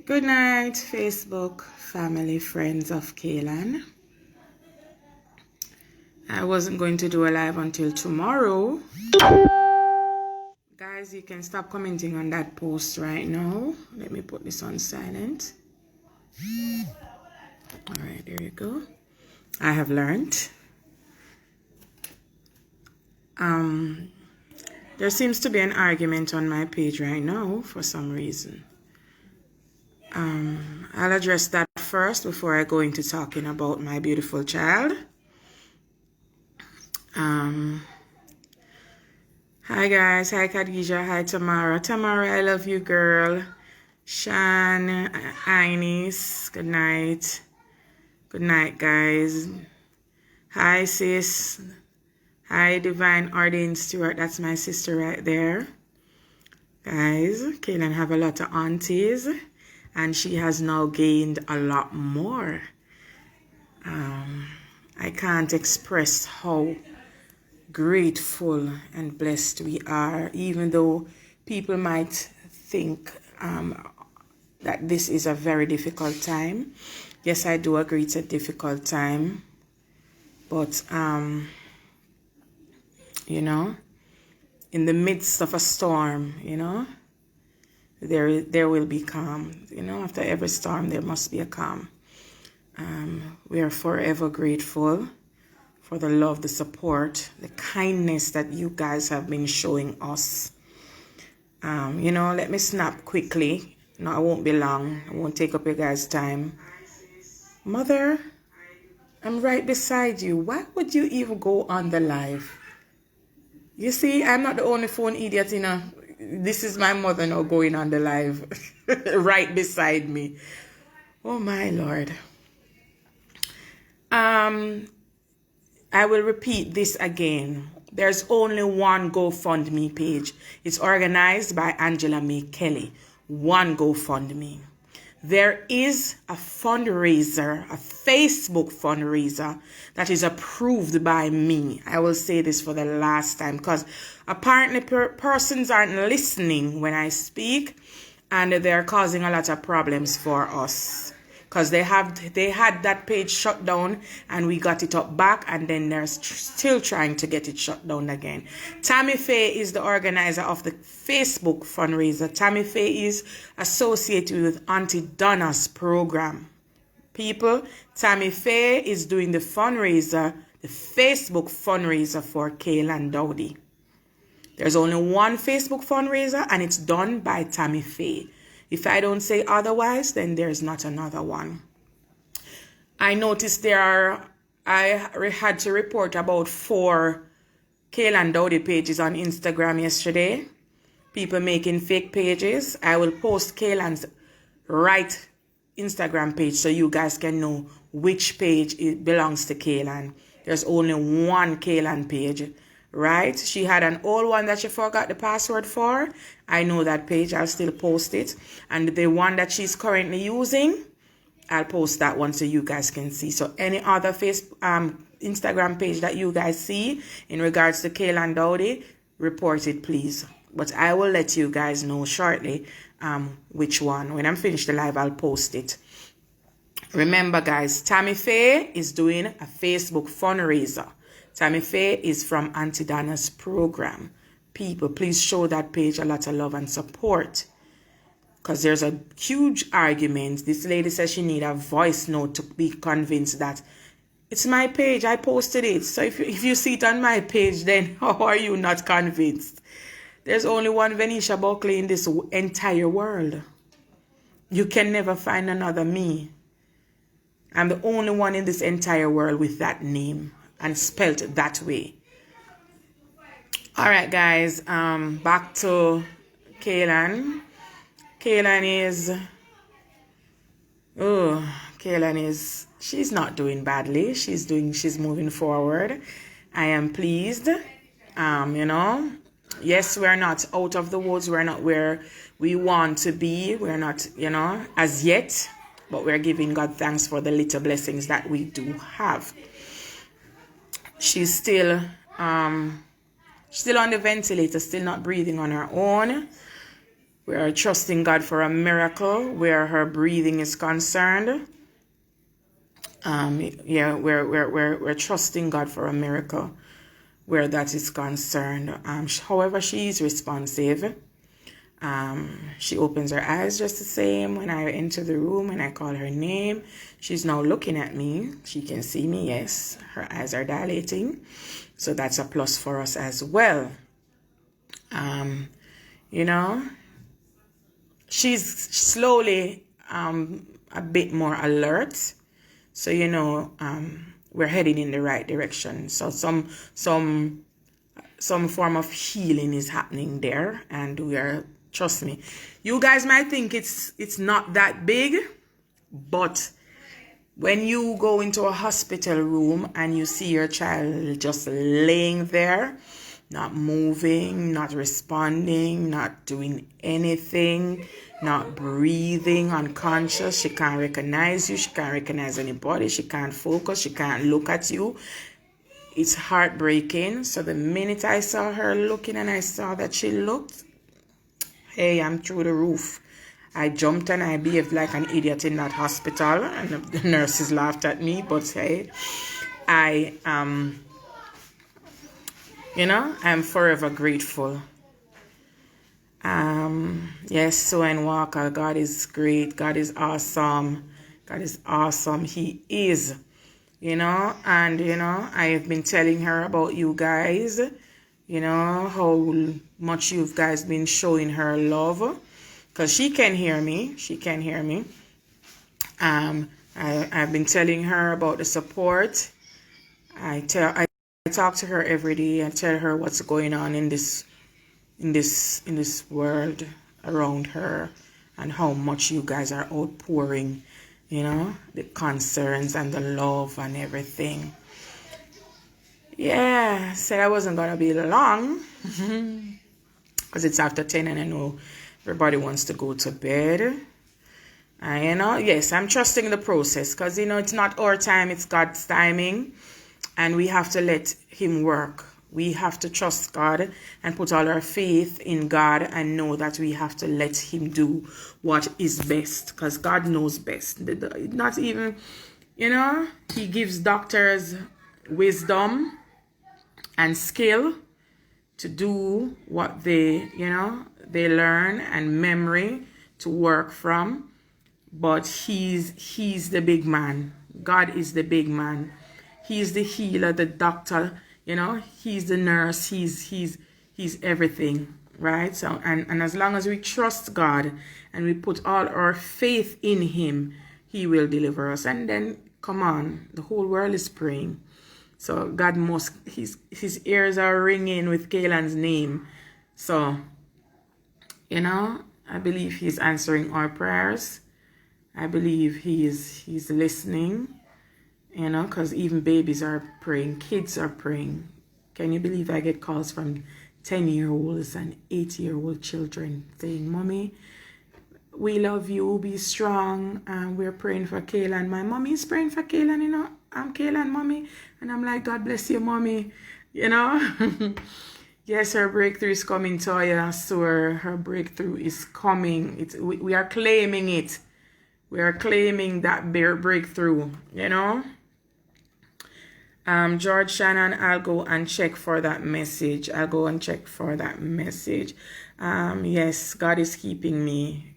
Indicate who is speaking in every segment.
Speaker 1: Good night, Facebook family, friends of Kaylan. I wasn't going to do a live until tomorrow. Guys, you can stop commenting on that post right now. Let me put this on silent. All right, there you go. I have learned. There seems to be an argument on my page right now for some reason. I'll address that first before I go into talking about my beautiful child. Hi guys, hi Khadija, hi Tamara. Tamara, I love you, girl. Shan, Ines, good night. Good night, guys. Hi sis. Hi Divine Ordained Stewart, that's my sister right there. Guys, Kaylan have a lot of aunties and she has now gained a lot more. I can't express how grateful and blessed we are, even though people might think that this is a very difficult time. Yes, I do agree it's a difficult time, but you know, in the midst of a storm, you know, there will be calm. You know, after every storm there must be a calm. We are forever grateful for the love, the support, the kindness that you guys have been showing us. You know, let me snap quickly. No, I won't be long. I won't take up your guys' time. Mother, I'm right beside you. Why would you even go on the live? You see, I'm not the only phone idiot, you know. This is my mother now going on the live right beside me. Oh, my Lord. I will repeat this again. There's only one GoFundMe page. It's organized by Angela May Kelly. One GoFundMe. There is a fundraiser, a Facebook fundraiser that is approved by me. I will say this for the last time because apparently persons aren't listening when I speak and they're causing a lot of problems for us. Because they had that page shut down and we got it up back and then they're still trying to get it shut down again. Tammy Faye is the organizer of the Facebook fundraiser. Tammy Faye is associated with Auntie Donna's program. People, Tammy Faye is doing the fundraiser, the Facebook fundraiser for Kaylan Dowdy. There's only one Facebook fundraiser and it's done by Tammy Faye. If I don't say otherwise, then there's not another one. I noticed I had to report about 4 Kaylan Dowdy pages on Instagram yesterday. People making fake pages. I will post Kaylan's right Instagram page so you guys can know which page it belongs to Kaylan. There's only one Kaylan page. Right? She had an old one that she forgot the password for. I know that page. I'll still post it. And the one that she's currently using, I'll post that one so you guys can see. So any other Instagram page that you guys see in regards to Kaylan Dowdy, report it please. But I will let you guys know shortly which one. When I'm finished the live, I'll post it. Remember guys, Tammy Faye is doing a Facebook fundraiser. Tammy Faye is from Auntie Donna's program. People, please show that page a lot of love and support. Because there's a huge argument. This lady says she need a voice note to be convinced that it's my page. I posted it. So if you see it on my page, then how are you not convinced? There's only one Venetia Buckley in this entire world. You can never find another me. I'm the only one in this entire world with that name. And spelled that way. Alright guys, back to Kaylan. Kaylan is, she's not doing badly. She's moving forward. I am pleased. You know, yes, we're not out of the woods. We're not where we want to be. We're not, you know, as yet. But we're giving God thanks for the little blessings that we do have. She's still on the ventilator, still not breathing on her own. We are trusting God for a miracle where her breathing is concerned. Yeah, we're trusting God for a miracle where that is concerned. However, she is responsive. She opens her eyes just the same when I enter the room and I call her name. She's now looking at me. She can see me, yes. Her eyes are dilating. So that's a plus for us as well. You know, she's slowly a bit more alert. So, you know, we're heading in the right direction. So some form of healing is happening there, and we are, trust me, you guys might think it's not that big, but when you go into a hospital room and you see your child just laying there, not moving, not responding, not doing anything, not breathing, unconscious, she can't recognize you, she can't recognize anybody, she can't focus, she can't look at you. It's heartbreaking. So the minute I saw her looking and I saw that she looked, hey, I'm through the roof. I jumped and I behaved like an idiot in that hospital, and the nurses laughed at me, but hey, I you know, I'm forever grateful. Yes, Sue and Walker, God is great, God is awesome, God is awesome, He is. You know, and you know, I have been telling her about you guys, you know, how much you guys been showing her love, because she can hear me. She can hear me. I've been telling her about the support. I talk to her every day and tell her what's going on in this world around her, and how much you guys are outpouring, you know, the concerns and the love and everything. Yeah, said I wasn't gonna be long because it's after 10 and I know everybody wants to go to bed. And you know, yes, I'm trusting the process, because you know, it's not our time, it's God's timing, and we have to let Him work. We have to trust God and put all our faith in God and know that we have to let Him do what is best, because God knows best. Not even, you know, He gives doctors wisdom and skill to do what they, you know, they learn, and memory to work from. But he's the big man. God is the big man. He's the healer, the doctor, you know, He's the nurse, he's everything, right? So and as long as we trust God and we put all our faith in Him, He will deliver us. And then, come on, the whole world is praying. So God must, his ears are ringing with Kaylan's name. So, you know, I believe He's answering our prayers. I believe He's listening, you know, because even babies are praying, kids are praying. Can you believe I get calls from 10-year-olds and 8-year-old children saying, Mommy, we love you, be strong, and we're praying for Kaylan. My mommy is praying for Kaylan, you know. I'm Kaylan, Mommy. And I'm like, God bless you, Mommy. You know? Yes, her breakthrough is coming, Toya. So her breakthrough is coming. We are claiming it. We are claiming that breakthrough, you know? George Shannon, I'll go and check for that message. I'll go and check for that message. Yes, God is keeping me.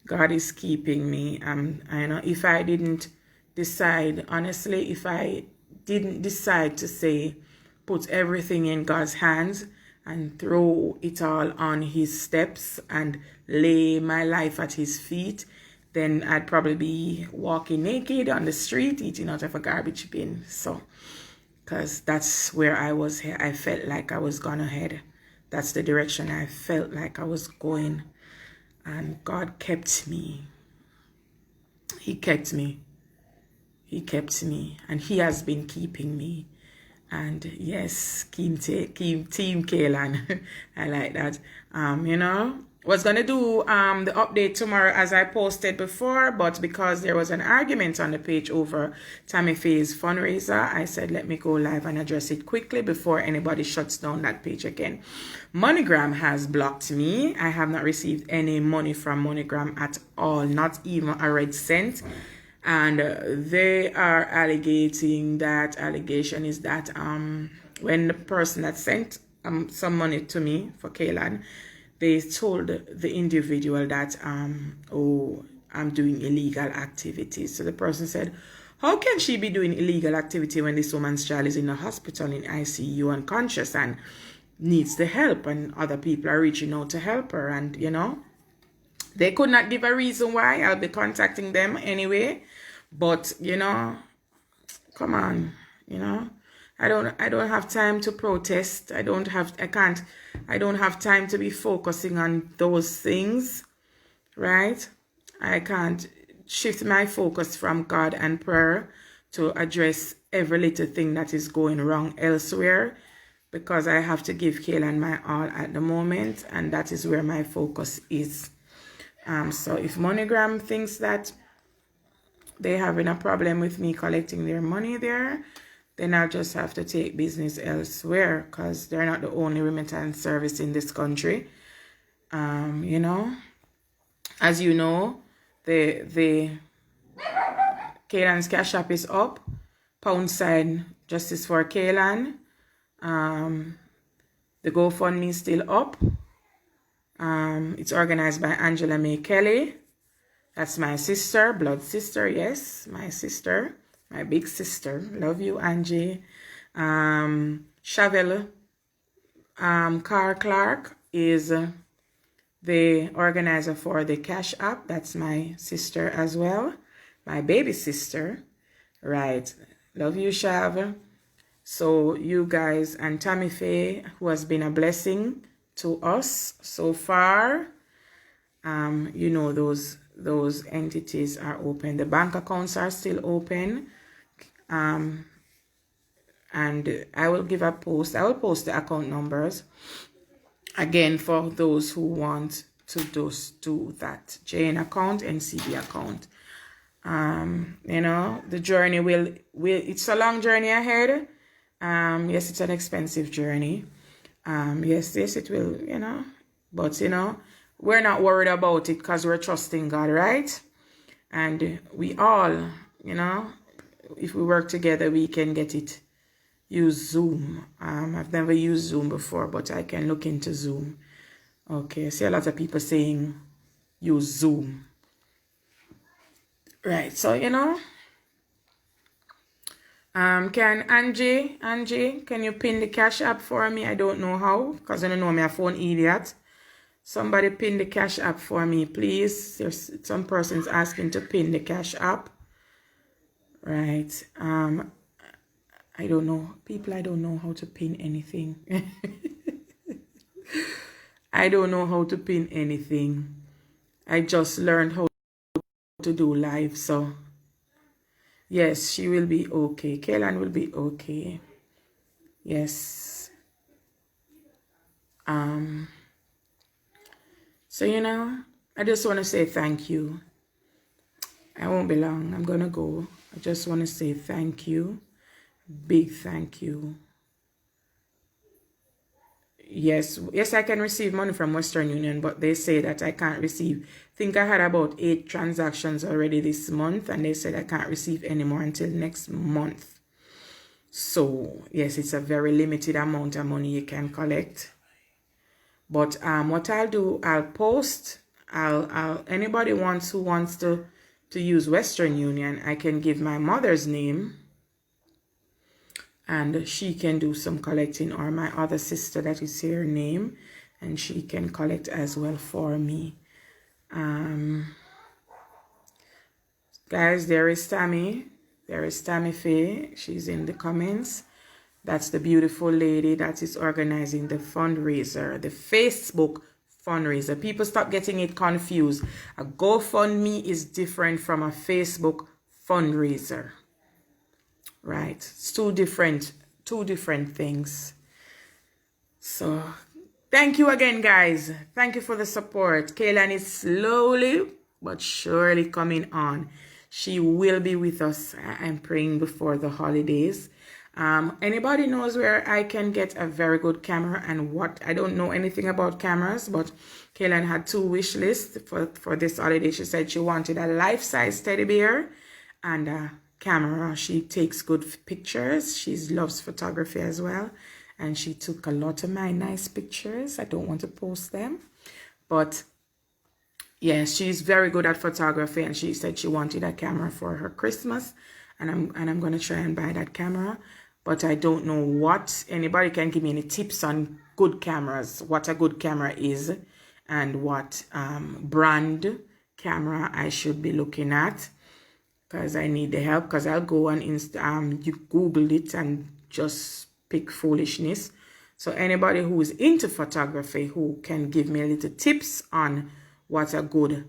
Speaker 1: God is keeping me. I know if I didn't decide, honestly, if I didn't decide to say, put everything in God's hands and throw it all on His steps and lay my life at His feet, then I'd probably be walking naked on the street, eating out of a garbage bin. So, because that's where I was. I felt like I was gonna head. That's the direction I felt like I was going. And God kept me. He kept me. He kept me. And He has been keeping me. And yes, Team Kaylan. I like that. You know, Was gonna do the update tomorrow as I posted before, but because there was an argument on the page over Tammy Faye's fundraiser, I said let me go live and address it quickly before anybody shuts down that page again. MoneyGram has blocked me. I have not received any money from MoneyGram at all, not even a red cent. And they are allegation is that when the person that sent some money to me for Kaylan, they told the individual that oh, I'm doing illegal activities. So the person said, how can she be doing illegal activity when this woman's child is in the hospital in ICU unconscious and needs the help, and other people are reaching out to help her? And you know, they could not give a reason why. I'll be contacting them anyway. But you know, come on, you know, I don't have time to protest. I don't have time to be focusing on those things, right? I can't shift my focus from God and prayer to address every little thing that is going wrong elsewhere, because I have to give Kaylan my all at the moment, and that is where my focus is. So if MoneyGram thinks that they're having a problem with me collecting their money there, then I'll just have to take business elsewhere, because they're not the only remittance service in this country. You know, as you know, the Kaylan's Cash App is up, # Justice for Kaylan. The GoFundMe is still up. It's organized by Angela May Kelly. That's my sister, blood sister, yes, my sister, my big sister. Love you, Angie. Chevelle Carr Clark is the organizer for the Cash App. That's my sister as well, my baby sister, right? Love you, Shav. So you guys, and Tammy Faye, who has been a blessing to us so far, you know, those entities are open. The bank accounts are still open. And I will give a post. I will post the account numbers again for those who want to do that. JN account and CB account. You know, the journey will it's a long journey ahead. Yes, it's an expensive journey. Yes, it will, you know, but you know, we're not worried about it because we're trusting God, right? And we all, you know, if we work together, we can get it. Use Zoom. I've never used Zoom before, but I can look into Zoom. Okay, I see a lot of people saying use Zoom. Right, so you know, can Angie, can you pin the Cash App for me? I don't know how, because I don't know me a phone idiot. Somebody pin the Cash App for me, please. There's some persons asking to pin the Cash App. Right. I don't know. People, I don't know how to pin anything. I don't know how to pin anything. I just learned how to do live, so yes, she will be okay. Kaylan will be okay. Yes. So you know, I just want to say thank you. I won't be long. I'm gonna go. I just want to say thank you. Big thank you. Yes, I can receive money from Western Union, but they say that I can't receive. I think I had about 8 transactions already this month, and they said I can't receive any more until next month. So yes, it's a very limited amount of money you can collect. But what I'll do, I'll post. Anybody who wants to use Western Union, I can give my mother's name, and she can do some collecting, or my other sister that is her name, and she can collect as well for me. Guys, there is Tammy Faye. She's in the comments. That's the beautiful lady that is organizing the fundraiser, the Facebook fundraiser. People stop getting it confused. A GoFundMe is different from a Facebook fundraiser. Right? It's two different things. So Thank you again, guys. Thank you for the support. Kaylan is slowly but surely coming on. She will be with us. I'm praying before the holidays. Anybody knows where I can get a very good camera and what? I don't know anything about cameras, but Kaylan had 2 wish lists for this holiday. She said she wanted a life-size teddy bear and a camera. She takes good pictures. She loves photography as well. And she took a lot of my nice pictures. I don't want to post them. But yeah, she's very good at photography, and she said she wanted a camera for her Christmas, and I'm gonna try and buy that camera. But I don't know what. Anybody can give me any tips on good cameras, what a good camera is, and what brand camera I should be looking at, because I need the help. Because I'll go on you Google it and just pick foolishness. So anybody who is into photography who can give me a little tips on what a good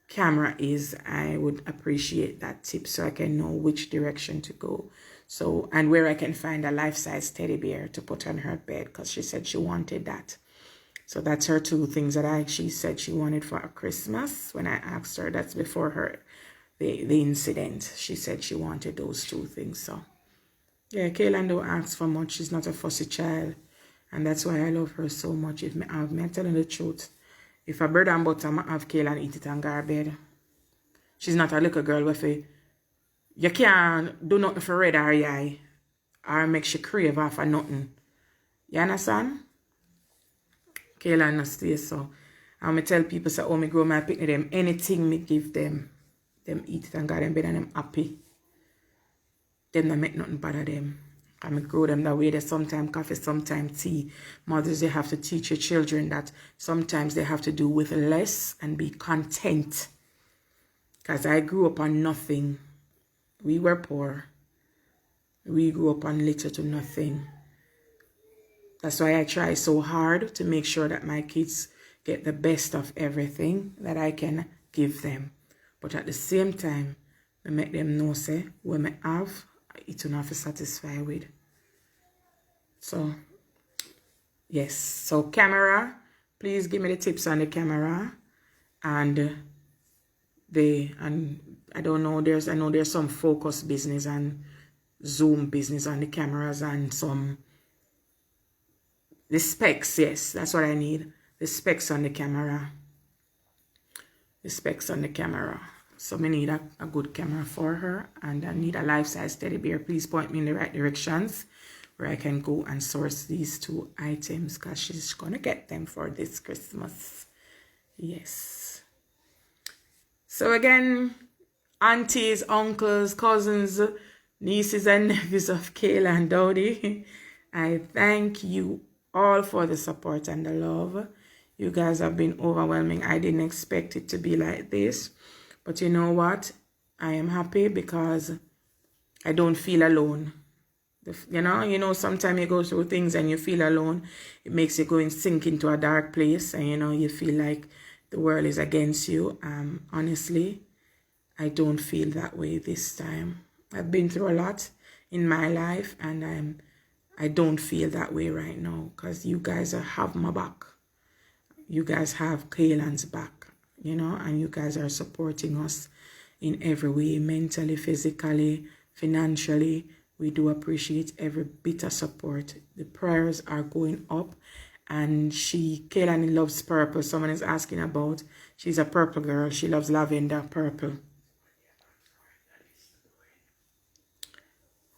Speaker 1: camera is, I would appreciate that tip so I can know which direction to go. So, and where I can find a life-size teddy bear to put on her bed, because she said she wanted that. So that's her 2 things that she said she wanted for Christmas. When I asked her, that's before the incident. She said she wanted those 2 things. So yeah, Kaylan don't ask for much. She's not a fussy child. And that's why I love her so much. If I'm telling the truth. If a bread and butter, I have Kaylan eat it and go to bed. She's not a little girl with you can't do nothing for red her eye or make she crave off of nothing. You understand? Kaylan no stay so. And I tell people, say, oh, me grow my picnic them. Anything me give them eat it and go to bed and them happy. Them not make nothing bother them. I grow them that way. There's sometimes coffee, sometimes tea. Mothers, they have to teach your children that sometimes they have to do with less and be content. Because I grew up on nothing. We were poor. We grew up on little to nothing. That's why I try so hard to make sure that my kids get the best of everything that I can give them. But at the same time, I make them know, say, when I have, it will not be satisfied with. So, yes. So, camera. Please give me the tips on the camera. And I don't know, I know there's some focus business and zoom business on the cameras and the specs, yes, that's what I need. The specs on the camera. The specs on the camera. So I need a good camera for her, and I need a life-size teddy bear. Please point me in the right directions where I can go and source these 2 items, because she's gonna get them for this Christmas. Yes. So again, aunties, uncles, cousins, nieces and nephews of Kayla and Dodie, I thank you all for the support and the love. You guys have been overwhelming. I didn't expect it to be like this. But you know what? I am happy because I don't feel alone. You know, sometimes you go through things and you feel alone. It makes you go and sink into a dark place, and you feel like the world is against you. Honestly, I don't feel that way this time. I've been through a lot in my life, and I don't feel that way right now, because you guys have my back. You guys have Kaylan's back, and you guys are supporting us in every way, mentally, physically, financially. We do appreciate every bit of support. The prayers are going up, and Kaylan loves purple. Someone is asking about, she's a purple girl. She loves lavender, purple.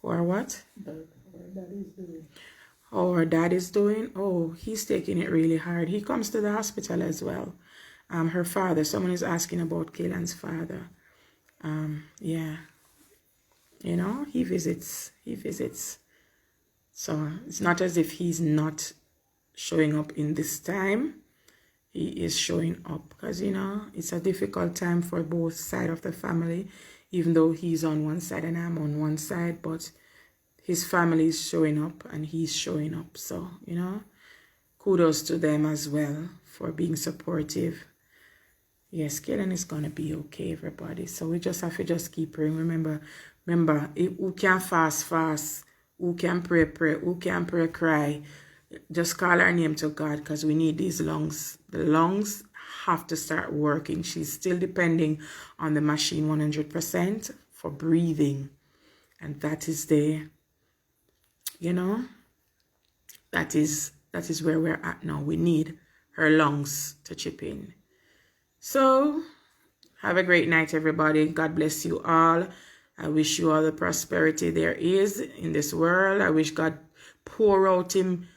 Speaker 1: Or what? How her dad is doing? Oh, he's taking it really hard. He comes to the hospital as well. Her father, someone is asking about Kaylan's father. Yeah. He visits. So it's not as if he's not showing up in this time. He is showing up because, it's a difficult time for both sides of the family, even though he's on one side and I'm on one side, but his family is showing up and he's showing up. So, kudos to them as well for being supportive. Yes, Kaylan is going to be okay, everybody. So we just have to just keep praying. Remember, who can fast, who can pray, who can pray, cry. just call her name to God, because we need these lungs. The lungs have to start working. She's still depending on the machine 100% for breathing. And that is the, you know, that is where we're at now. We need her lungs to chip in. So have a great night, everybody. God bless you all. I wish you all the prosperity there is in this world. I wish God pour out him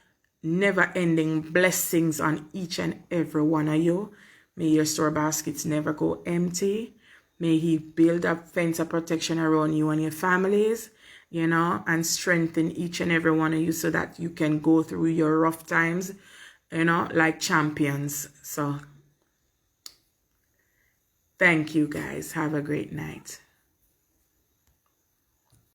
Speaker 1: never-ending blessings on each and every one of you. May your store baskets never go empty. May he build a fence of protection around you and your families, you know, and strengthen each and every one of you so that you can go through your rough times, you know, like champions. So thank you, guys. Have a great night.